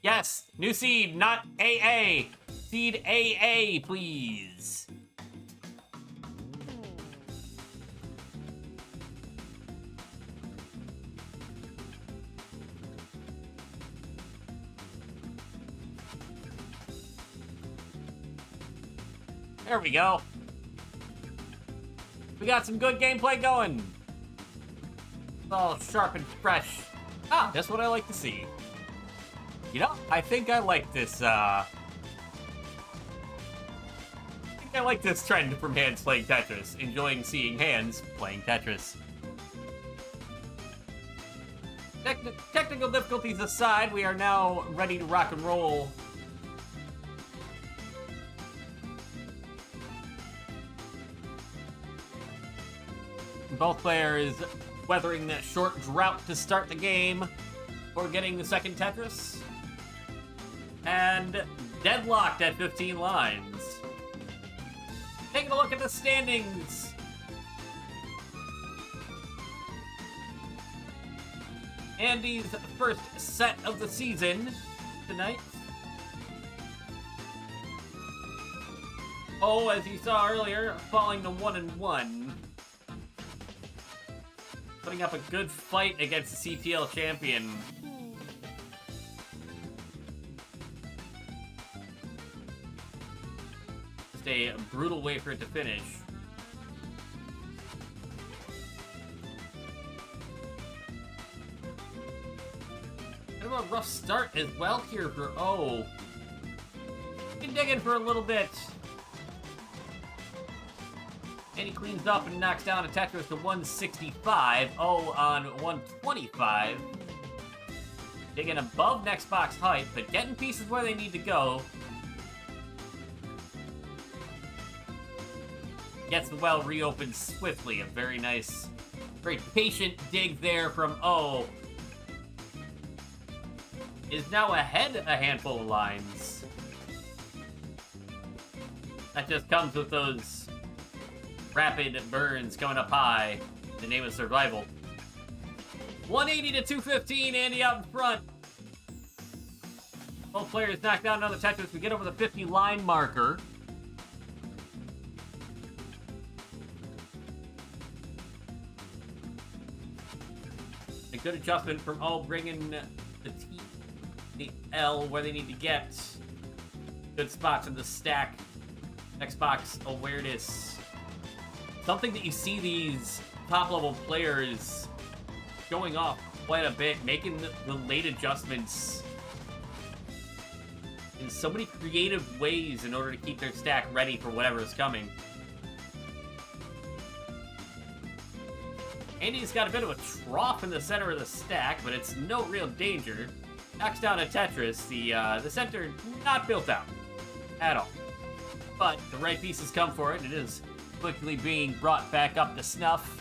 Yes, new seed, not AA. Seed AA, please. There we go. We got some good gameplay going. It's all sharp and fresh. Ah, that's what I like to see. You know, I think I like this, I like this trend from hands playing Tetris. Enjoying seeing hands playing Tetris. Technical difficulties aside, we are now ready to rock and roll. Both players weathering that short drought to start the game for getting the second Tetris. And deadlocked at 15 lines. Taking a look at the standings. Andy's first set of the season tonight. Oh, as you saw earlier, falling to 1-1. Putting up a good fight against the CTL champion. Just a brutal way for it to finish. Kind of a rough start as well here for O. Been digging for a little bit. And he cleans up and knocks down a Tetris to 165. O on 125. Digging above next box height, but getting pieces where they need to go. Gets the well reopened swiftly. A very nice, very patient dig there from O. Is now ahead a handful of lines. That just comes with those rapid burns coming up high. The name of survival. 180 to 215, Andy out in front. Both players knock down another Tetris. We get over the 50 line marker. A good adjustment from O, bringing the T, the L where they need to get. Good spots in the stack. Next box, awareness. Something that you see these top-level players showing off quite a bit, making the late adjustments in so many creative ways in order to keep their stack ready for whatever is coming. Andy's got a bit of a trough in the center of the stack, but it's no real danger. Knocks down a Tetris. The center not built out at all. But the right pieces come for it, and it is quickly being brought back up to snuff.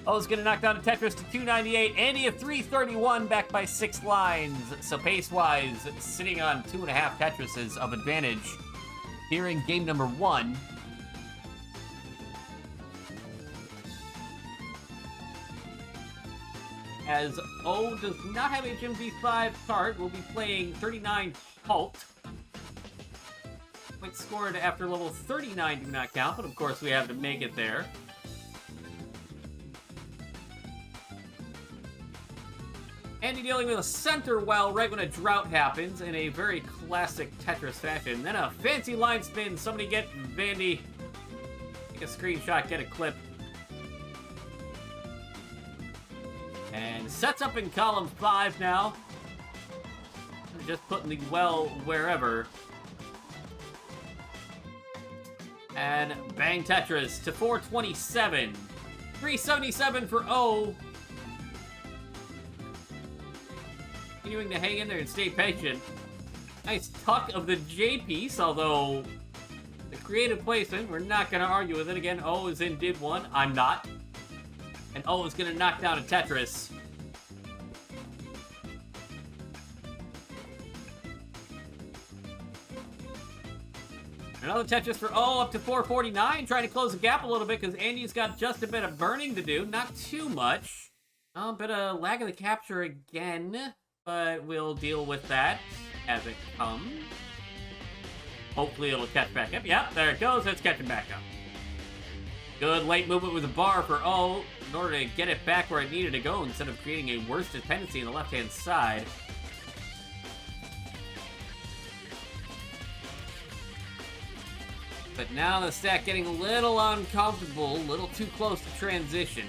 O's gonna knock down a Tetris to 298. Andy at 331, back by 6 lines. So pace-wise, sitting on 2.5 Tetrises of advantage here in game number 1. As O does not have HMV5 card, we'll be playing 39 Halt. Points scored after level 39 do not count, but of course we have to make it there. Andy dealing with a center well right when a drought happens in a very classic Tetris fashion. Then a fancy line spin. Somebody get Vandy. Take a screenshot, get a clip. And sets up in column 5 now. Just putting the well wherever. And bang Tetris to 427. 377 for O. Continuing to hang in there and stay patient. Nice tuck of the J piece, although the creative placement, we're not going to argue with it. Again, O is in Div 1. I'm not. And O is going to knock down a Tetris. Another Tetris for O up to 449. Trying to close the gap a little bit because Andy's got just a bit of burning to do. Not too much. A bit of lag of the capture again. but we'll deal with that as it comes. Hopefully it'll catch back up. Yep, there it goes. It's catching back up. Good late movement with the bar for O in order to get it back where it needed to go instead of creating a worse dependency on the left-hand side. But now the stack getting a little uncomfortable, a little too close to transition.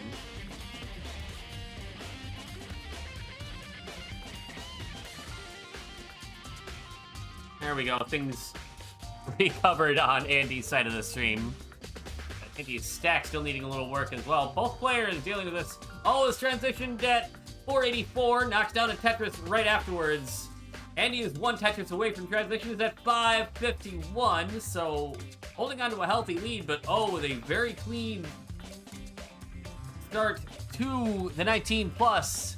There we go, things recovered on Andy's side of the stream. Andy's stack still needing a little work as well. Both players dealing with this. Oh, is transitioned at 484, knocks down a Tetris right afterwards. Andy is one Tetris away from transition, is at 551, so holding on to a healthy lead, but oh, with a very clean start to the 19 plus.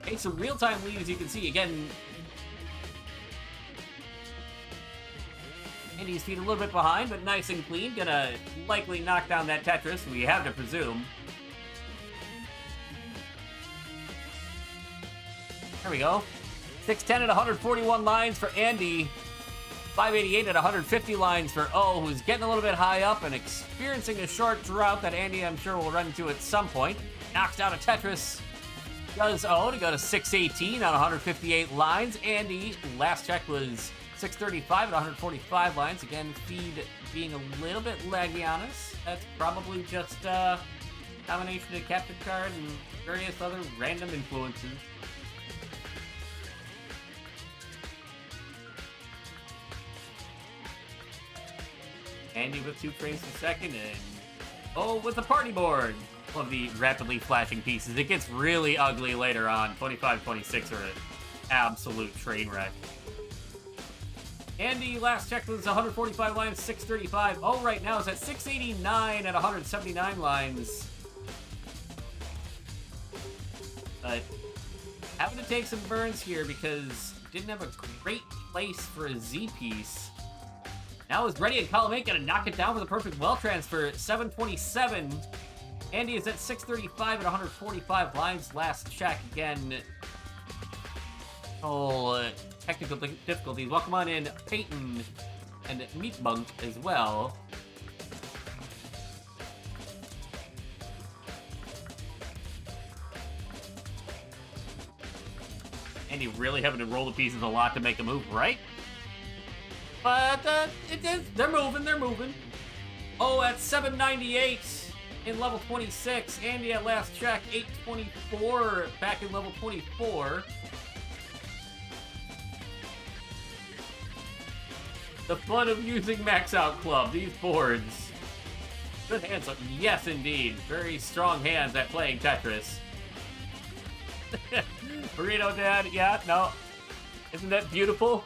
Okay, so real-time lead, as you can see, again, Andy's feet a little bit behind, but nice and clean. Gonna likely knock down that Tetris, we have to presume. There we go. 610 at 141 lines for Andy. 588 at 150 lines for O, who's getting a little bit high up and experiencing a short drought that Andy, I'm sure, will run into at some point. Knocks down a Tetris. Does O to go to 618 on 158 lines. Andy, last check was 635 at 145 lines. Again, feed being a little bit laggy on us. That's probably just a combination of captain card and various other random influences. Andy with 2 frames per second, and oh, with the party board. One of the rapidly flashing pieces. It gets really ugly later on. 25, 26 are an absolute train wreck. Andy, last check was 145 lines, 635. Oh, right now is at 689 at 179 lines. But having to take some burns here because didn't have a great place for a Z piece. Now is ready in column 8, gonna knock it down with a perfect well transfer. 727. Andy is at 635 at 145 lines. Last check again. Technical difficulties. Welcome on in Peyton and Meatbunk as well. Andy really having to roll the pieces a lot to make a move, right? But they're moving. Oh, at 798 in level 26. Andy at last check, 824 back in level 24. The fun of using Max Out Club, these boards. Good hands, yes indeed. Very strong hands at playing Tetris. Burrito Dad, yeah, no. Isn't that beautiful?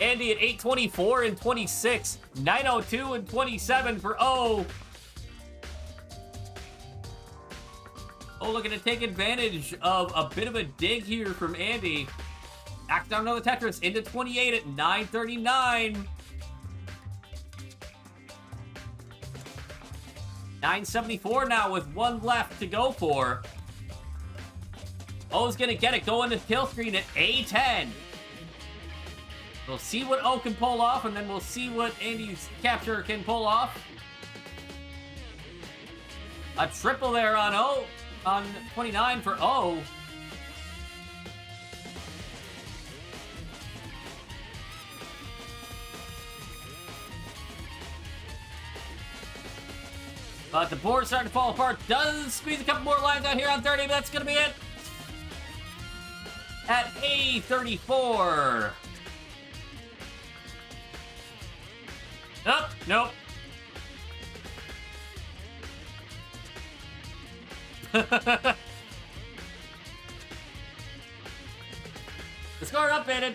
Andy at 824 and 26. 902 and 27 for O. Oh, looking to take advantage of a bit of a dig here from Andy. Knocks down another Tetris into 28 at 939. 974 now with 1 left to go for. O's gonna get it going to kill screen at A10. We'll see what O can pull off, and then we'll see what Andy's capture can pull off. A triple there on O, on 29 for O. But the board's starting to fall apart. Does squeeze a couple more lines out here on 30, but that's going to be it. At A34. Oh, nope. The score updated.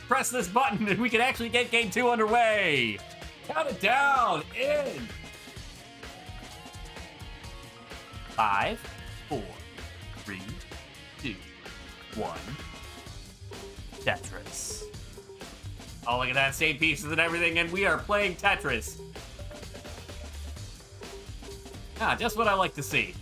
Press this button and we can actually get game 2 underway. Count it down. In 5, 4, 3, 2, 1. Tetris. Oh, look at that. Same pieces and everything, and we are playing Tetris. Ah, just what I like to see.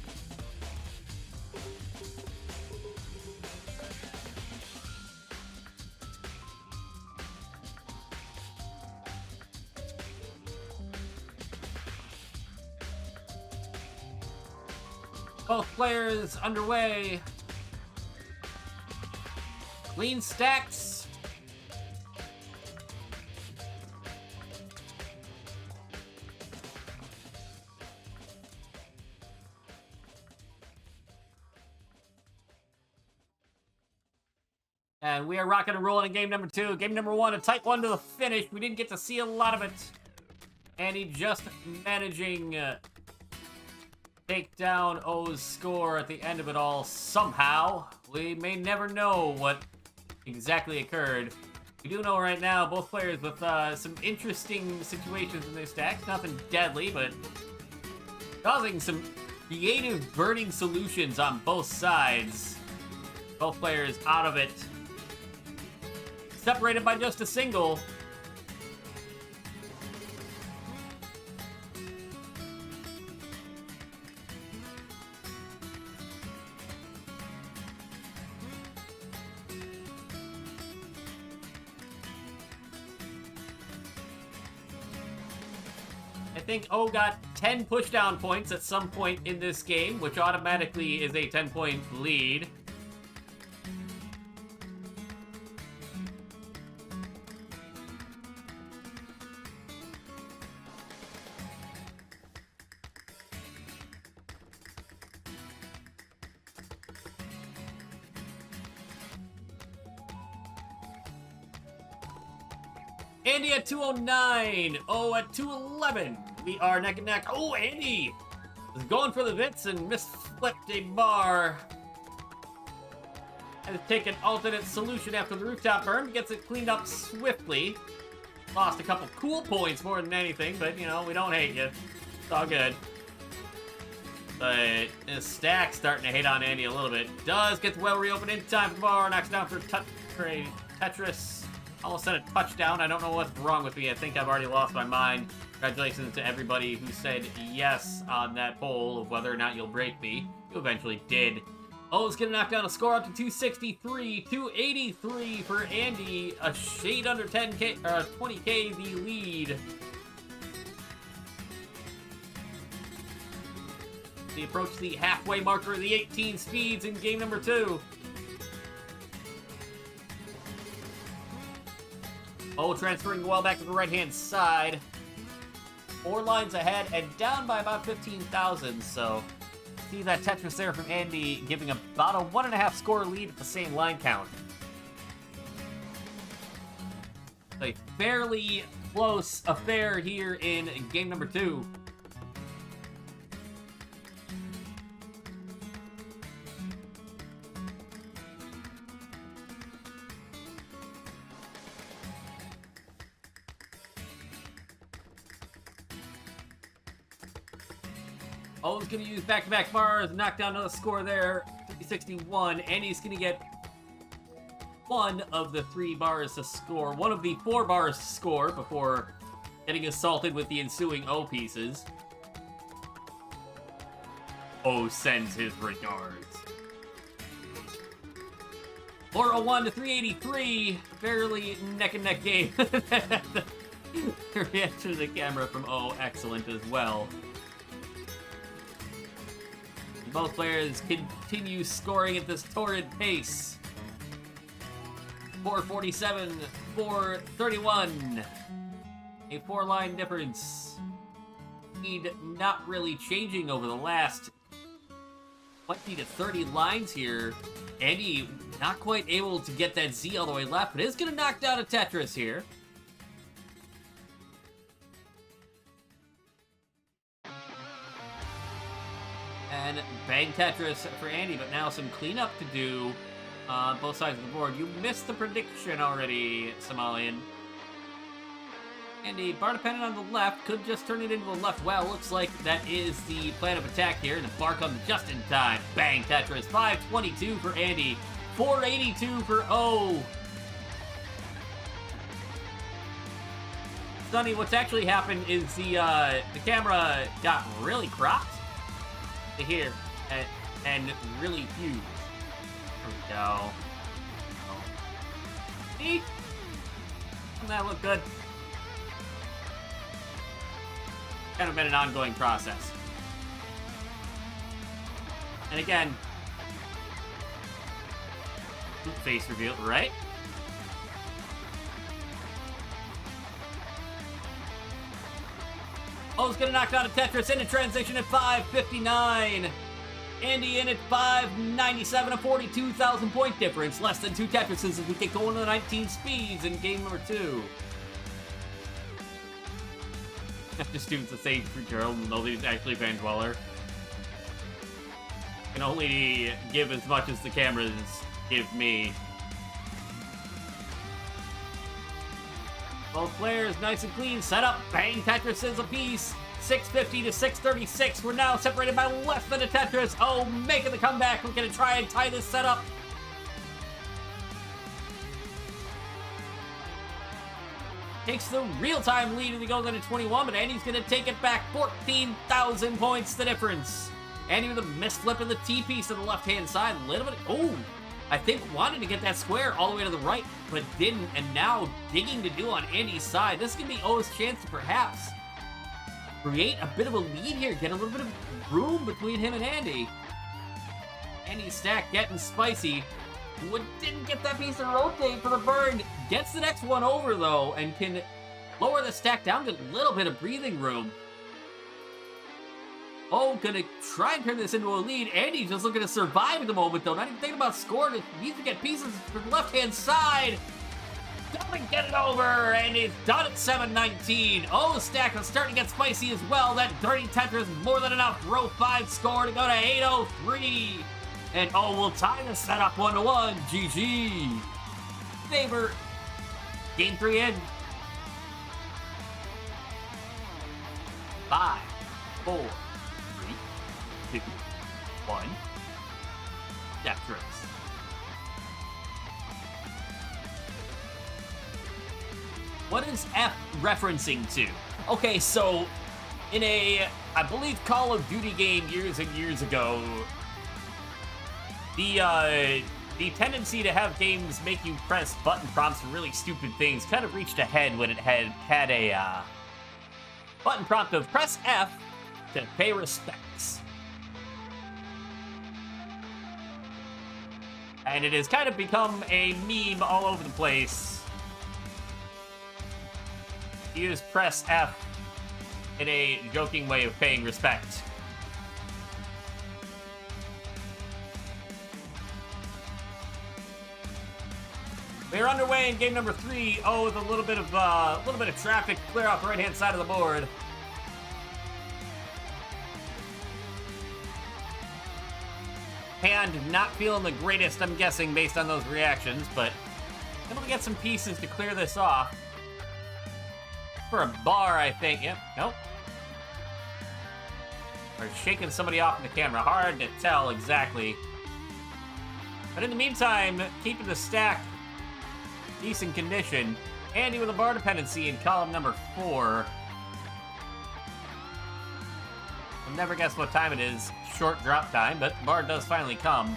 Both players underway. Clean stacks. And we are rocking and rolling in game number 2. Game number 1, a tight one to the finish. We didn't get to see a lot of it. And he just managing take down O's score at the end of it all somehow. We may never know what exactly occurred. We do know right now both players with some interesting situations in their stacks. Nothing deadly, but causing some creative burning solutions on both sides. Both players out of it. Separated by just a single. I think O got 10 pushdown points at some point in this game, which automatically is a 10-point lead. Andy at 209, O at 211. We are neck and neck. Oh, Andy is going for the bits and misflipped a bar. Has taken alternate solution after the rooftop burn. Gets it cleaned up swiftly. Lost a couple cool points more than anything, but you know, we don't hate you. It's all good. But this stack's starting to hate on Andy a little bit. Does get the well reopened in time for the bar. Knocks down for Tetris. Almost sent a touchdown. I don't know what's wrong with me. I think I've already lost my mind. Congratulations to everybody who said yes on that poll of whether or not you'll break me. You eventually did. O's gonna knock down a score up to 263, 283 for Andy. A shade under 10K, 20K the lead. We approach the halfway marker of the 18 speeds in game number 2. Oh, transferring the well back to the right-hand side. 4 lines ahead and down by about 15,000, so see that Tetris there from Andy giving about a 1.5 score lead at the same line count. A fairly close affair here in game number 2. O's going to use back-to-back bars, knock down another score there, 61, and he's going to get one of the 3 bars to score, one of the 4 bars to score before getting assaulted with the ensuing O pieces. O sends his regards. 401 to 383, fairly neck-and-neck game. The reaction to the camera from O, excellent as well. Both players continue scoring at this torrid pace. 447, 431. A 4-line difference. Speed not really changing over the last 20 to 30 lines here. Andy not quite able to get that Z all the way left, but is going to knock down a Tetris here. And bang Tetris for Andy, but now some cleanup to do on both sides of the board. You missed the prediction already, Somalian. Andy, bar dependent on the left, could just turn it into a left well. Looks like that is the plan of attack here. The bar comes just in time. Bang Tetris, 522 for Andy, 482 for O. Sonny, what's actually happened is the camera got really cropped to here and really huge. There we go. Oh. See? Doesn't that look good? Kind of been an ongoing process. And again, face reveal, right? Oh, it's gonna knock down a Tetris into transition at 5:59. Andy in at 5:97, a 42,000 point difference. Less than 2 Tetrises as we get going to the 19 speeds in game number 2. After students the sage for Gerald, nobody's actually Van Dweller. Can only give as much as the cameras give me. Both players nice and clean. Set up, bang Tetrises apiece. 650 to 636. We're now separated by less than a Tetris. Oh, making the comeback. We're going to try and tie this setup. Takes the real-time lead as he goes into 21, but Andy's going to take it back. 14,000 points the difference. Andy with a misflip in the T-piece to the left-hand side. A little bit. Oh, I think wanted to get that square all the way to the right, but didn't. And now digging to do on Andy's side. This is going to be O's chance to perhaps create a bit of a lead here. Get a little bit of room between him and Andy. Andy's stack getting spicy. Didn't get that piece to rotate for the burn. Gets the next one over, though, and can lower the stack down to a little bit of breathing room. Oh, gonna try and turn this into a lead. Andy's just looking to survive at the moment, though. Not even thinking about scoring. Needs to get pieces from the left-hand side. Doesn't get it over, and it's done at 719. Oh, the stack is starting to get spicy as well. That dirty Tetris is more than enough. Row 5 score to go to 803. And oh, we'll tie the setup 1-1. GG. Favor. Game 3 in. 5, 4, 3, 2, 1. Tetris. What is F referencing to? Okay, so in a, I believe, Call of Duty game years and years ago, the tendency to have games make you press button prompts for really stupid things kind of reached a head when it had a button prompt of press F to pay respects. And it has kind of become a meme all over the place. Use press F in a joking way of paying respect. We're underway in game number 3. Oh, with a little bit of traffic clear off the right-hand side of the board. Hand not feeling the greatest, I'm guessing, based on those reactions, but able to get some pieces to clear this off. For a bar, I think. Yep, nope. Or shaking somebody off in the camera. Hard to tell exactly. But in the meantime, keeping the stack decent condition. Andy with a bar dependency in column number 4. I'll never guess what time it is. Short drop time, but bar does finally come.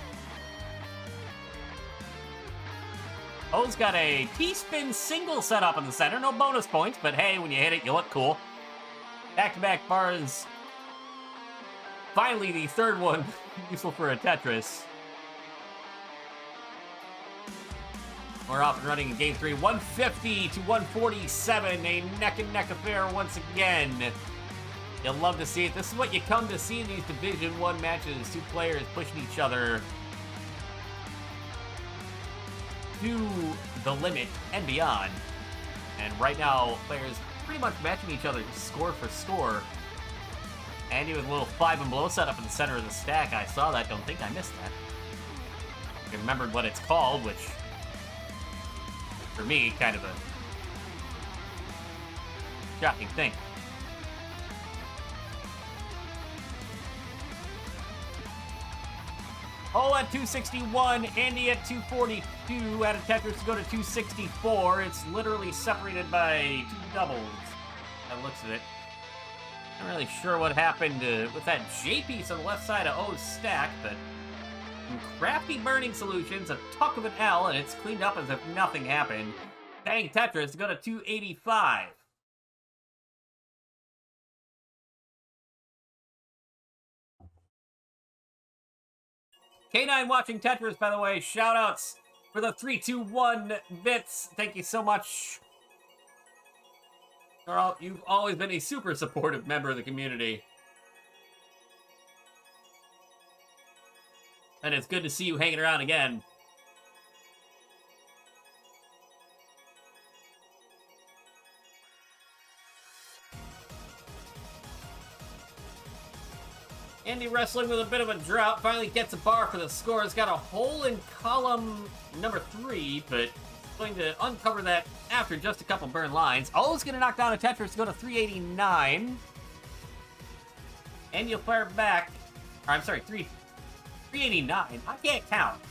O's got a T-spin single set up in the center. No bonus points, but hey, when you hit it, you look cool. Back-to-back bars. Finally, the third one useful for a Tetris. We're off and running in game 3. 150 to 147. A neck-and-neck affair once again. You'll love to see it. This is what you come to see in these Division 1 matches. 2 players pushing each other to the limit and beyond. And right now, players pretty much matching each other score for score. Andy with a little 5 and below setup in the center of the stack. I saw that. Don't think I missed that. I remembered what it's called, which, for me, kind of a shocking thing. Oh, at 261, Andy at 242, at a Tetris to go to 264. It's literally separated by 2 doubles. That looks at it. Not really sure what happened with that J piece on the left side of O's stack, but some crafty burning solutions, a tuck of an L, and it's cleaned up as if nothing happened. Dang Tetris to go to 285. K9 watching Tetris, by the way. Shoutouts for the 321 bits. Thank you so much. You've always been a super supportive member of the community. And it's good to see you hanging around again. Andy wrestling with a bit of a drought, finally gets a bar for the score. It's got a hole in column number 3, but going to uncover that after just a couple burn lines. Oh, it's going to knock down a Tetris to go to 389. And you'll fire back. Or, I'm sorry, 389. I can't count.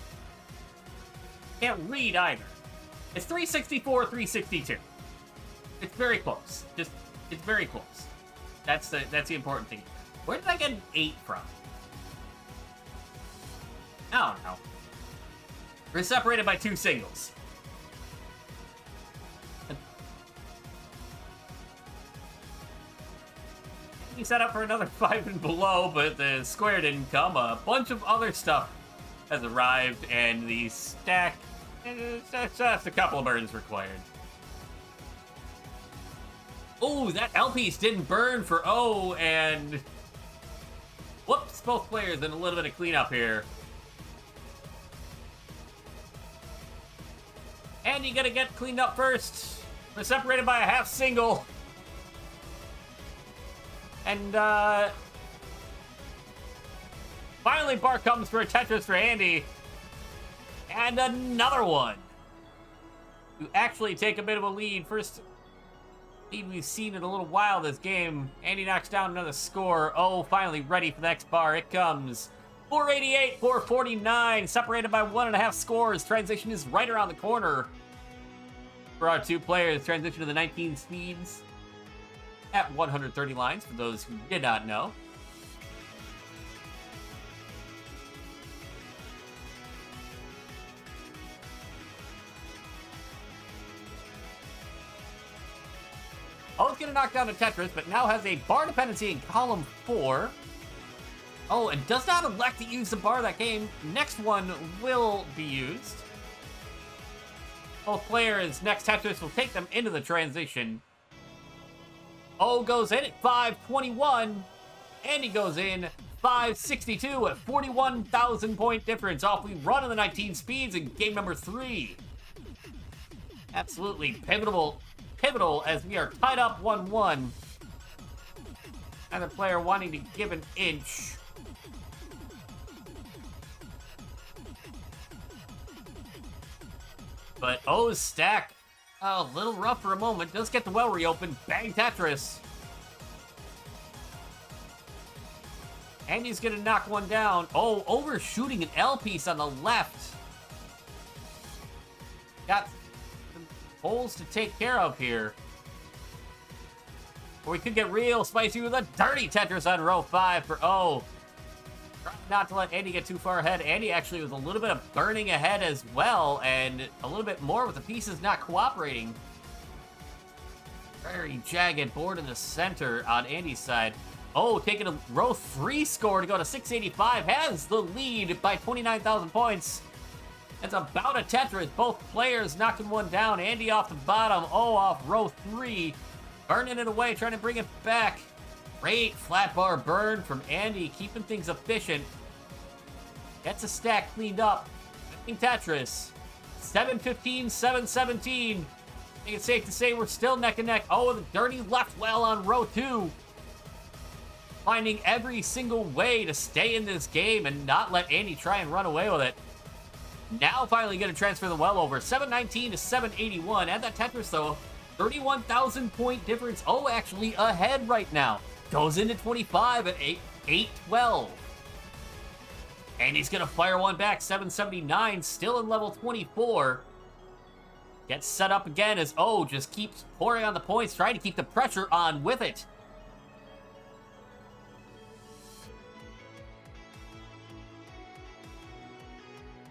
Can't read either. It's 364, 362. It's very close. It's very close. That's the important thing. Where did I get an 8 from? I don't know. We're separated by 2 singles. He set up for another 5 and below, but the square didn't come. A bunch of other stuff has arrived, and the stack... Just a couple of burns required. Oh, that L piece didn't burn for O, and... Whoops, both players in a little bit of cleanup here. And you gotta get cleaned up first. We're separated by a half single. And, finally bar comes for a Tetris for Andy. And another one. You actually take a bit of a lead. First lead we've seen in a little while this game. Andy knocks down another score. Oh, finally ready for the next bar. It comes. 488, 449. Separated by 1.5 scores. Transition is right around the corner. For our 2 players, transition to the 19 speeds. At 130 lines, for those who did not know. Oh, it's going to knock down a Tetris, but now has a bar dependency in column 4. Oh, and does not elect to use the bar that game. Next one will be used. Both players' next Tetris will take them into the transition. O goes in at 521. Andy goes in 562 at 41,000 point difference. Off we run in the 19 speeds in game number 3. Absolutely pivotal as we are tied up 1-1. Another player wanting to give an inch. But O's stack, a little rough for a moment. Does get the well reopened. Bang Tetris. And he's gonna knock one down. Oh, overshooting an L piece on the left. Got some holes to take care of here. Or we could get real spicy with a dirty Tetris on row 5 for O. Not to let Andy get too far ahead. Andy actually was a little bit of burning ahead as well, and a little bit more with the pieces not cooperating. Very jagged board in the center on Andy's side. Oh, taking a row 3 score to go to 685. Has the lead by 29,000 points. It's about a Tetris. Both players knocking one down. Andy off the bottom. Oh, off row 3. Burning it away, trying to bring it back. Great flat bar burn from Andy, keeping things efficient. Gets a stack cleaned up. Tetris. 715, 717. I think it's safe to say we're still neck and neck. Oh, the dirty left well on row 2. Finding every single way to stay in this game and not let Andy try and run away with it. Now finally going to transfer the well over. 719 to 781. Add that Tetris though. 31,000 point difference. Oh, actually ahead right now. Goes into 25 at 812. And he's going to fire one back. 779, still in level 24. Gets set up again as O just keeps pouring on the points, trying to keep the pressure on with it.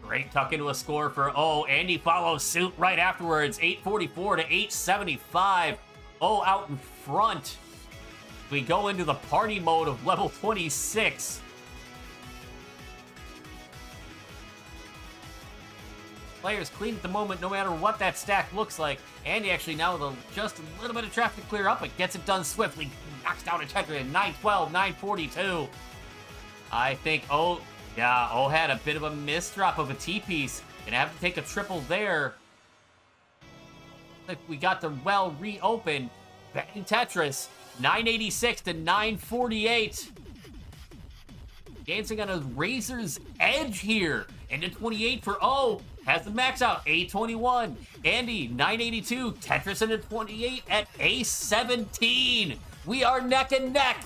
Great tuck into a score for O. Andy follows suit right afterwards. 844 to 875. O out in front. We go into the party mode of level 26. players clean at the moment, no matter what that stack looks like. Andy actually now with just a little bit of traffic to clear up, but gets it done swiftly. Knocks down a Tetris at 912, 942. I think, O had a bit of a misdrop of a T-piece. Gonna have to take a triple there. Like we got the well reopened. Bang Tetris, 986 to 948. Dancing on a razor's edge here. Into 28 for O. Has the max out, A21. Andy, 982. Tetris into 28 at A17. We are neck and neck.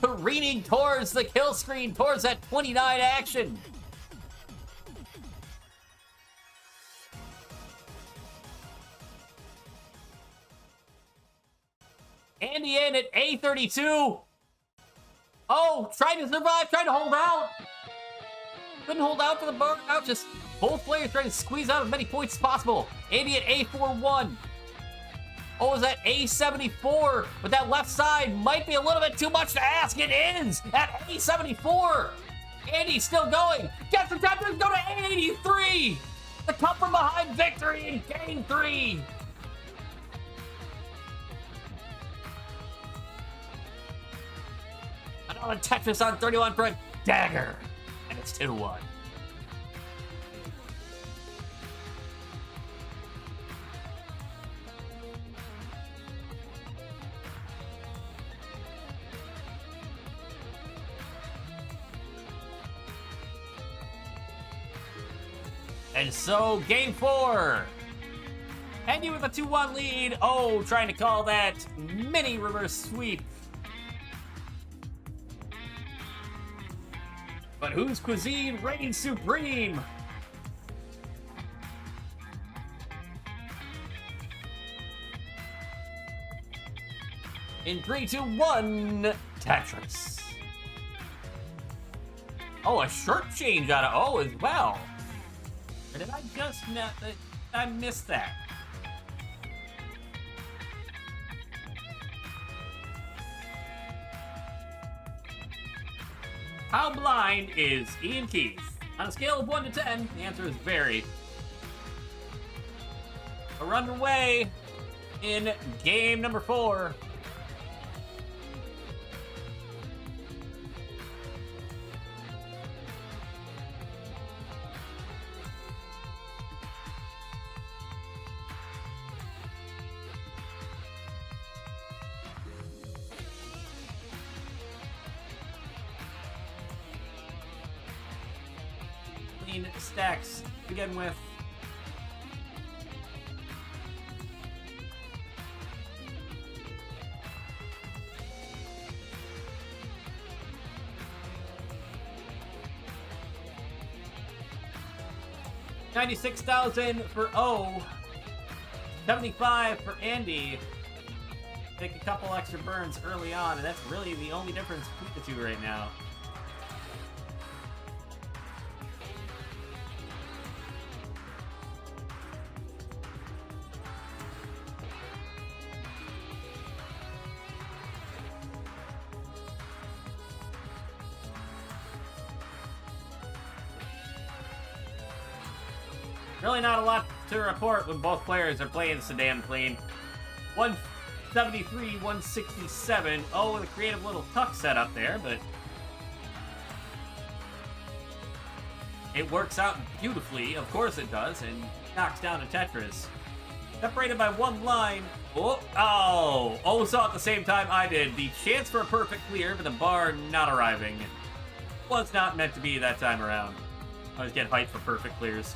Careening towards the kill screen, towards that 29 action. Andy in at A32. Oh, trying to survive, trying to hold out. Couldn't hold out for the burnout, just both players trying to squeeze out as many points as possible. Andy at A41. Oh, is that A74? But that left side might be a little bit too much to ask. It is at A74. Andy's still going. Gets the Tetris, go to A83. The come from behind victory in game 3. Another Tetris on 31 for a dagger. And it's 2-1. And so, game 4. Andy with a 2-1 lead. Oh, trying to call that mini reverse sweep. But whose cuisine reigns supreme? In 3, 2, 1, Tetris. Oh, a short change out of O as well. Or did I just not? I missed that. How blind is IanKeith? On a scale of 1 to 10, the answer is very. We're underway in game number 4. Stacks to begin with. $96,000 for O. 75 for Andy. Take a couple extra burns early on, and that's really the only difference between the two right now. Really not a lot to report when both players are playing so damn clean. 173, 167. Oh, with a creative little tuck setup there, but it works out beautifully. Of course it does, and knocks down a Tetris. Separated by one line. Oh, saw at the same time I did. The chance for a perfect clear, but the bar not arriving. Was not meant to be that time around. I always get hyped for perfect clears.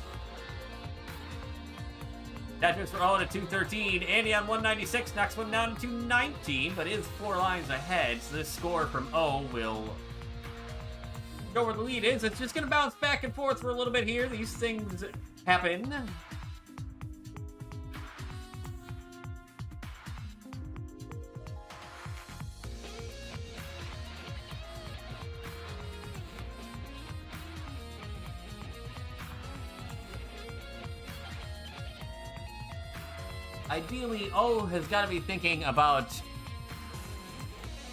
Tetris for O at 213. Andy on 196, knocks one down to 219, but is 4 lines ahead. So this score from O will go where the lead is. It's just going to bounce back and forth for a little bit here. These things happen. Ideally, O has got to be thinking about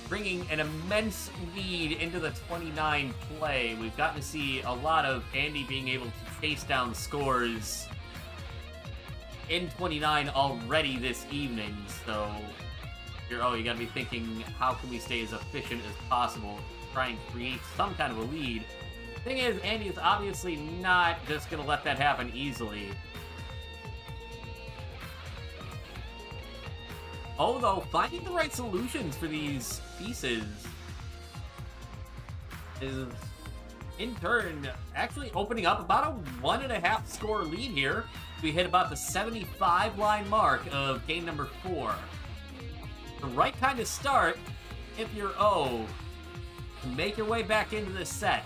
bringing an immense lead into the 29 play. We've gotten to see a lot of Andy being able to chase down scores in 29 already this evening, so you gotta be thinking, how can we stay as efficient as possible, try and create some kind of a lead. Thing is, Andy is obviously not just gonna let that happen easily. Though, finding the right solutions for these pieces is, in turn, actually opening up about a 1.5 score lead here. We hit about the 75 line mark of game number 4. The right kind of start if you're O to make your way back into this set.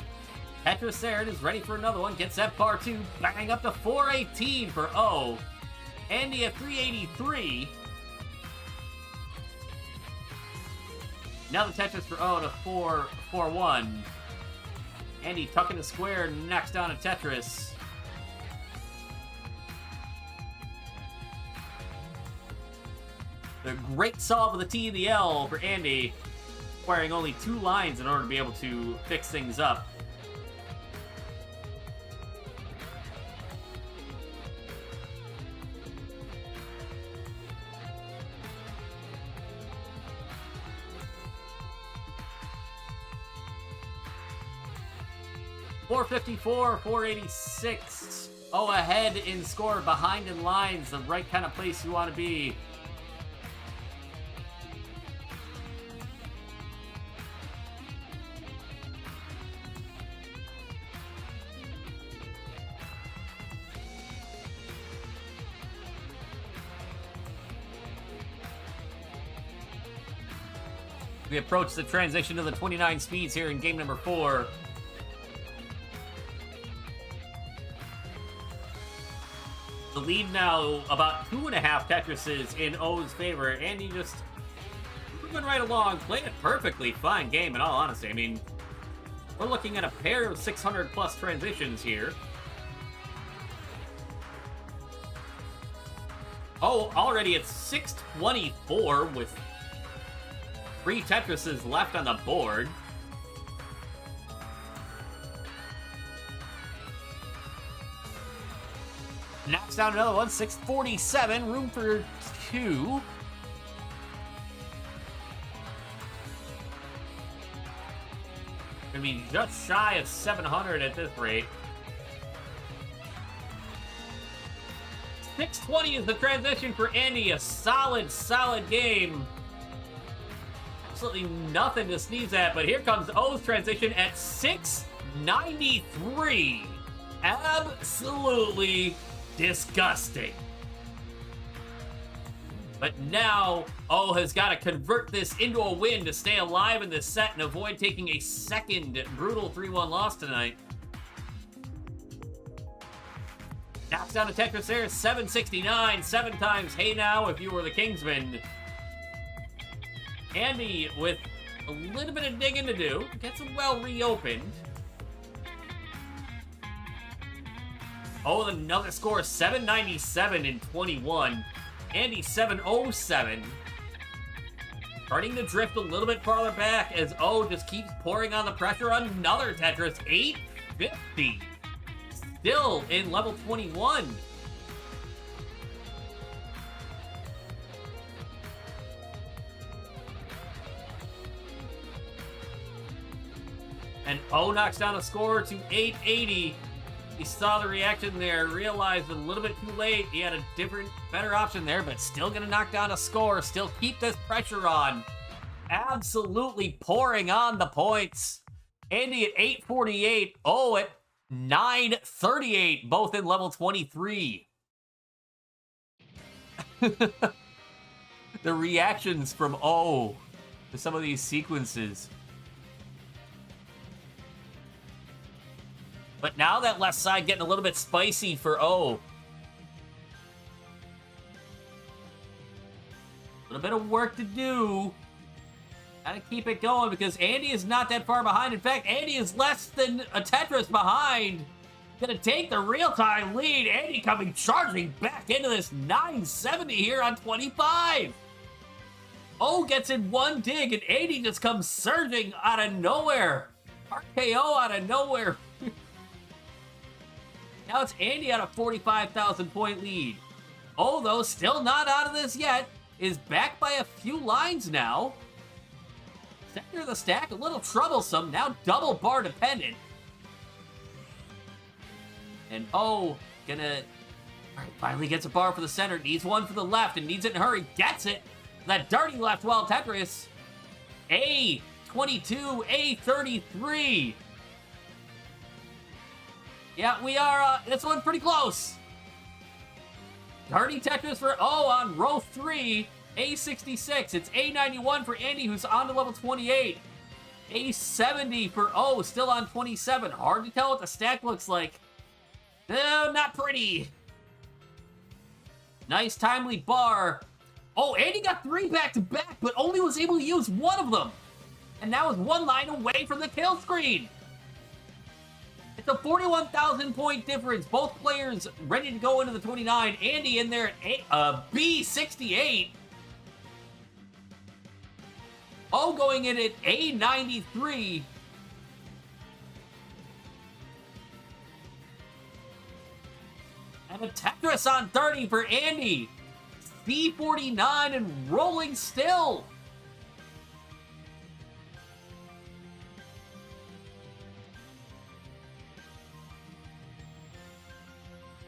Tetris there is ready for another one, gets that par 2, bang up to 418 for O. Andy at 383. Now the Tetris for O to 4-1. Andy tucking the square, knocks down a Tetris. The great solve of the T and the L for Andy, requiring only 2 lines in order to be able to fix things up. .454, 486. Oh, ahead in score, behind in lines, the right kind of place you want to be. We approach the transition to the 29 speeds here in game number 4. The lead now about 2.5 Tetrises in O's favor. Andy just moving right along, playing it perfectly. Fine game, in all honesty. I mean, we're looking at a pair of 600+ transitions here. Oh, already at 624 with 3 Tetrises left on the board. Knocks down another one, 647, room for 2. Gonna be just shy of 700 at this rate. 620 is the transition for Andy, a solid game. Absolutely nothing to sneeze at, but here comes O's transition at 693. Absolutely disgusting. But now, O has got to convert this into a win to stay alive in this set and avoid taking a second brutal 3-1 loss tonight. Knocks down a Tetris there, 769, 7 times. Hey now, if you were the Kingsman. Andy with a little bit of digging to do. Gets it well reopened. Oh, another score, 797 in 21. Andy 707. Starting to drift a little bit farther back as O just keeps pouring on the pressure on another Tetris. 850. Still in level 21. And O knocks down a score to 880. He saw the reaction there, realized a little bit too late. He had a different, better option there, but still gonna knock down a score, still keep this pressure on. Absolutely pouring on the points. Andy at 848, O at 938, both in level 23. The reactions from O to some of these sequences. But now that left side getting a little bit spicy for O. A little bit of work to do. Gotta keep it going because Andy is not that far behind. In fact, Andy is less than a Tetris behind. Gonna take the real-time lead. Andy coming charging back into this 970 here on 25. O gets in one dig and Andy just comes surging out of nowhere. RKO out of nowhere. Now it's Andy on a 45,000 point lead. Oh, though, still not out of this yet. Is back by a few lines now. Center of the stack, a little troublesome. Now double bar dependent. And oh, gonna... All right, finally gets a bar for the center. Needs one for the left and needs it in a hurry. Gets it. That dirty left wild Tetris. A22, A33. Yeah, we are, this one pretty close. Dirty Tetris for O on row 3. A66. It's A91 for Andy, who's on to level 28. A70 for O, still on 27. Hard to tell what the stack looks like. No, not pretty. Nice timely bar. Oh, Andy got 3 back-to-back, but only was able to use one of them. And now is 1 line away from the kill screen. It's a 41,000 point difference. Both players ready to go into the 29. Andy in there at B68. Oh, going in at A93. And a Tetris on 30 for Andy. C49 and rolling still.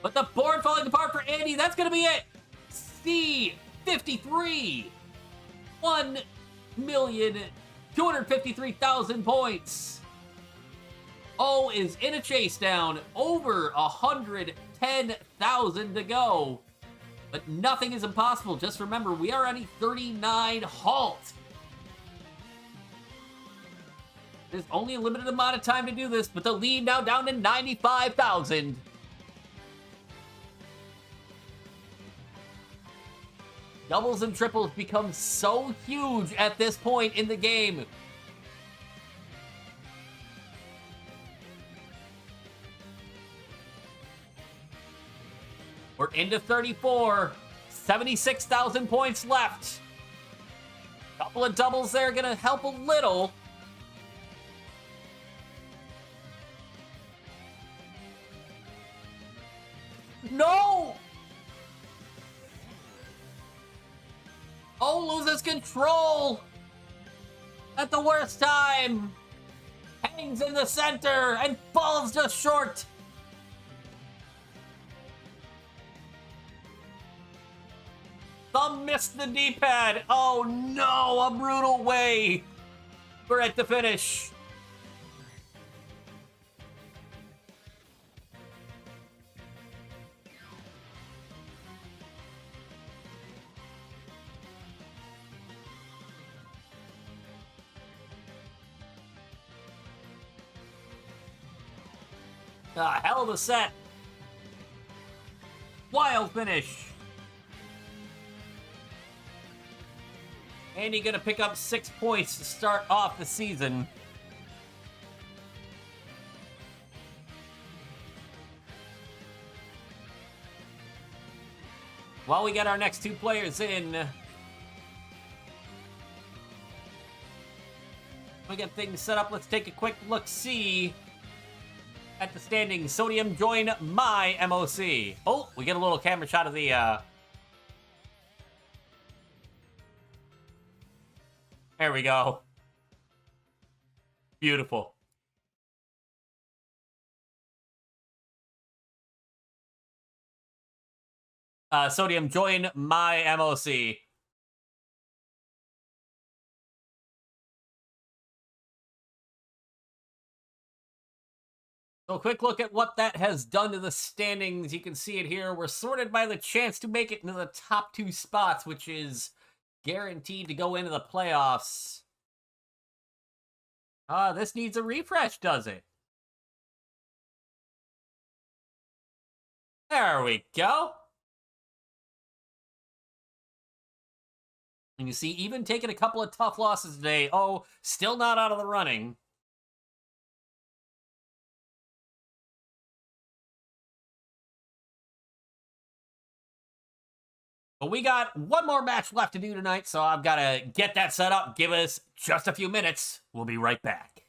But the board falling apart for Andy. That's going to be it. C53. 1,253,000 points. O is in a chase down. Over 110,000 to go. But nothing is impossible. Just remember, we are on a 39 halt. There's only a limited amount of time to do this, but the lead now down to 95,000. Doubles and triples become so huge at this point in the game. We're into 34. 76,000 points left. Couple of doubles there gonna help a little. No! Oh, loses control at the worst time. Hangs in the center and falls just short. Thumb missed the D-pad. Oh no, a brutal way for it to finish. A hell of a set. Wild finish. Andy gonna pick up 6 points to start off the season. While we get our next 2 players in, we get things set up. Let's take a quick look-see at the standings. Sodium join my MOC. Oh, we get a little camera shot of the, There we go. Beautiful. Sodium, join my MOC. So a quick look at what that has done to the standings. You can see it here. We're sorted by the chance to make it into the top 2 spots, which is guaranteed to go into the playoffs. This needs a refresh, does it? There we go. And you see, even taking a couple of tough losses today, oh, still not out of the running. But we got one more match left to do tonight, so I've got to get that set up. Give us just a few minutes. We'll be right back.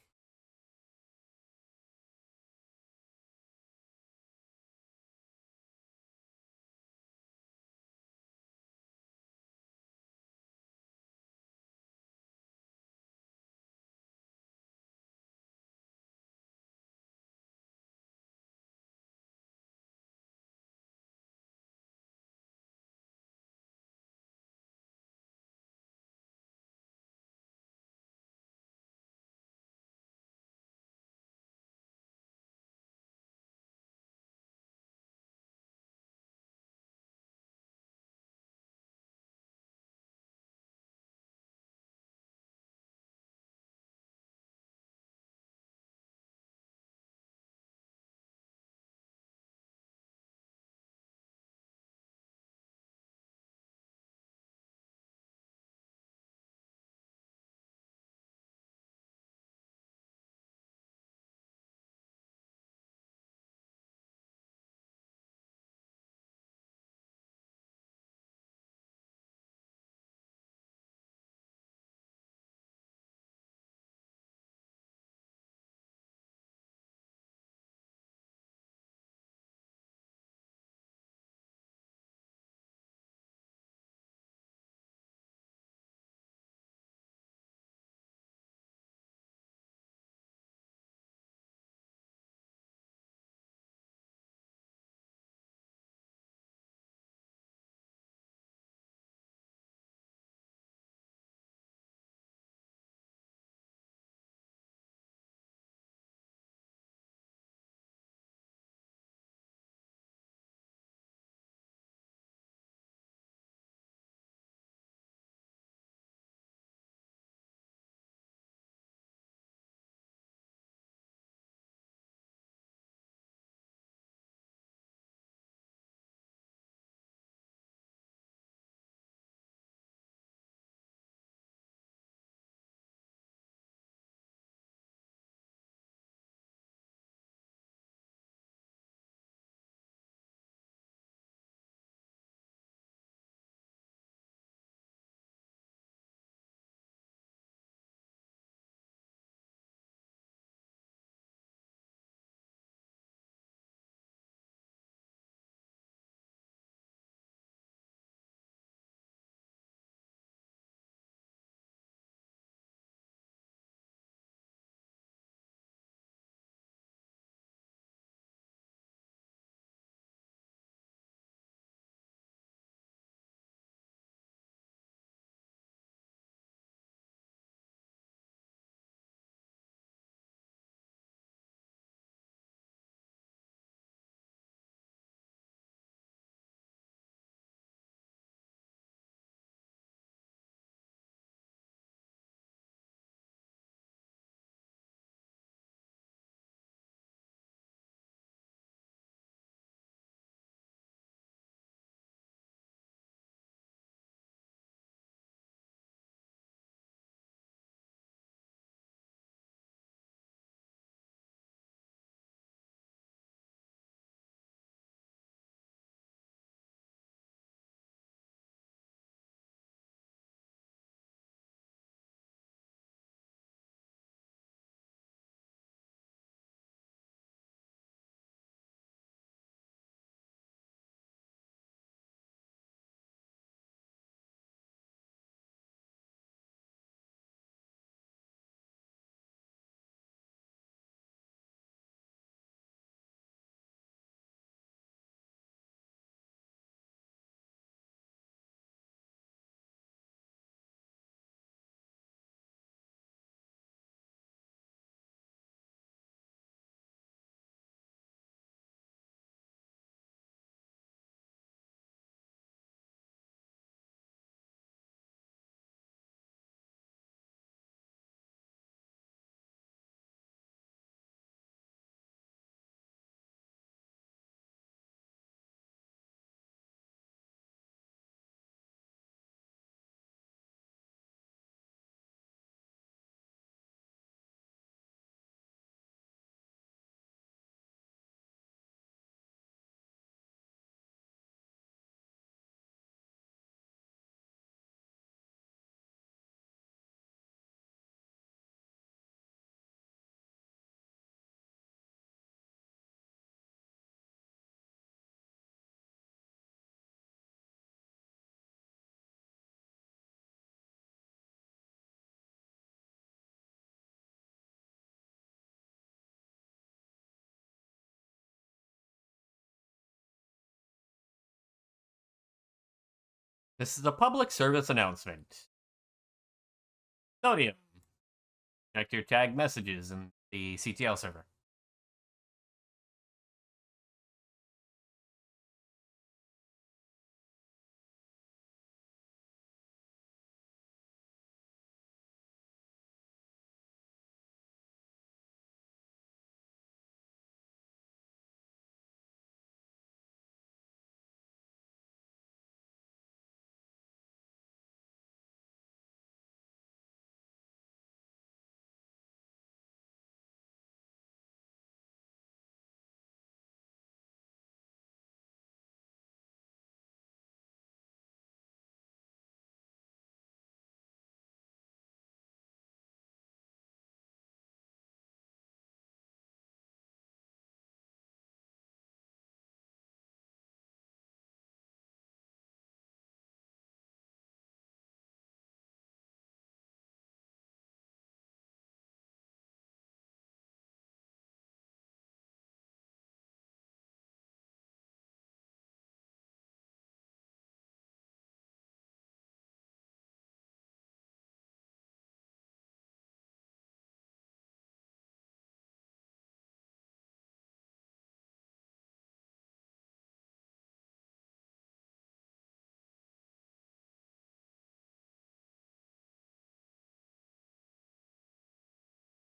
This is a public service announcement. Sodium. Check your tag messages in the CTL server.